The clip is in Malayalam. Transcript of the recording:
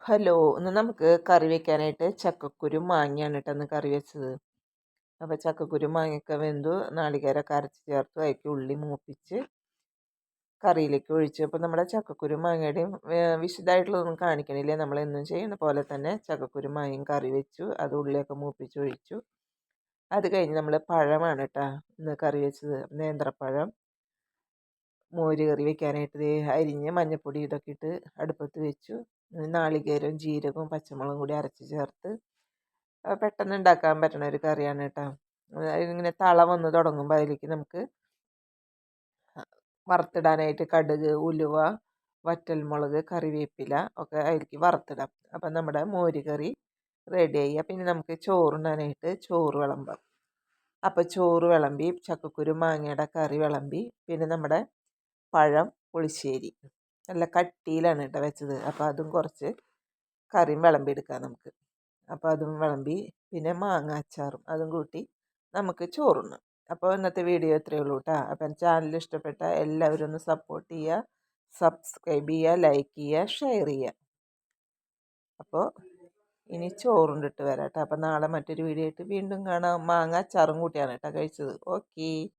ഹലോ, ഇന്ന് നമുക്ക് കറി വെക്കാനായിട്ട് ചക്കക്കുരു മാങ്ങയാണ് കേട്ടോ ഇന്ന് കറി വെച്ചത്. അപ്പോൾ ചക്കക്കുരു മാങ്ങയൊക്കെ വെന്തു, നാളികേരമൊക്കെ അരച്ച് ചേർത്ത് അതിലേക്ക് ഉള്ളി മൂപ്പിച്ച് കറിയിലേക്ക് ഒഴിച്ചു. അപ്പോൾ നമ്മുടെ ചക്കക്കുരു മാങ്ങയുടെയും വിശദമായിട്ടുള്ളതൊന്നും കാണിക്കണില്ല, നമ്മളെന്നും ചെയ്യുന്ന പോലെ തന്നെ ചക്കക്കുരു മാങ്ങയും കറി വെച്ചു. അത് ഉള്ളിയൊക്കെ മൂപ്പിച്ച് ഒഴിച്ചു. അത് കഴിഞ്ഞ് നമ്മൾ പഴമാണ് കേട്ടോ ഇന്ന് കറി വെച്ചത്. നേന്ത്രപ്പഴം മോര് കറി വെക്കാനായിട്ട് അരിഞ്ഞ് മഞ്ഞൾപ്പൊടി ഇതൊക്കെ ഇട്ട് അടുപ്പത്ത് വെച്ചു. നാളികേരവും ജീരകവും പച്ചമുളകും കൂടി അരച്ച് ചേർത്ത് പെട്ടെന്ന് ഉണ്ടാക്കാൻ പറ്റുന്ന ഒരു കറിയാണ് കേട്ടോ. ഇങ്ങനെ തള വന്ന് തുടങ്ങുമ്പോൾ അതിലേക്ക് നമുക്ക് വറുത്തിടാനായിട്ട് കടുക്, ഉലുവ, വറ്റൽമുളക്, കറിവേപ്പില ഒക്കെ അതിലേക്ക് വറുത്തിടാം. അപ്പം നമ്മുടെ മോര് കറി റെഡിയായി. അപ്പം ഇനി നമുക്ക് ചോറുണ്ണാനായിട്ട് ചോറ് വിളമ്പാം. അപ്പോൾ ചോറ് വിളമ്പി, ചക്കക്കുരു മാങ്ങയുടെ കറി വിളമ്പി, പിന്നെ നമ്മുടെ പഴം പുളിശ്ശേരി നല്ല കട്ടിയിലാണ് കേട്ടോ വെച്ചത്. അപ്പോൾ അതും കുറച്ച് കറിയും വിളമ്പിയെടുക്കാം നമുക്ക്. അപ്പോൾ അതും വിളമ്പി, പിന്നെ മാങ്ങ അച്ചാറും അതും കൂട്ടി നമുക്ക് ചോറുണ്ണാം. അപ്പോൾ ഇന്നത്തെ വീഡിയോ ഇത്രയേ ഉള്ളൂ കേട്ടോ. അപ്പം ചാനൽ ഇഷ്ടപ്പെട്ട എല്ലാവരും ഒന്ന് സപ്പോർട്ട് ചെയ്യുക, സബ്സ്ക്രൈബ് ചെയ്യുക, ലൈക്ക് ചെയ്യുക, ഷെയർ ചെയ്യുക. അപ്പോൾ ഇനി ചോറുണ്ടിട്ട് വരാം കേട്ടോ. അപ്പോൾ നാളെ മറ്റൊരു വീഡിയോ ആയിട്ട് വീണ്ടും കാണാം. മാങ്ങ അച്ചാറും കൂട്ടിയാണ് കേട്ടോ കഴിച്ചത്. ഓക്കേ.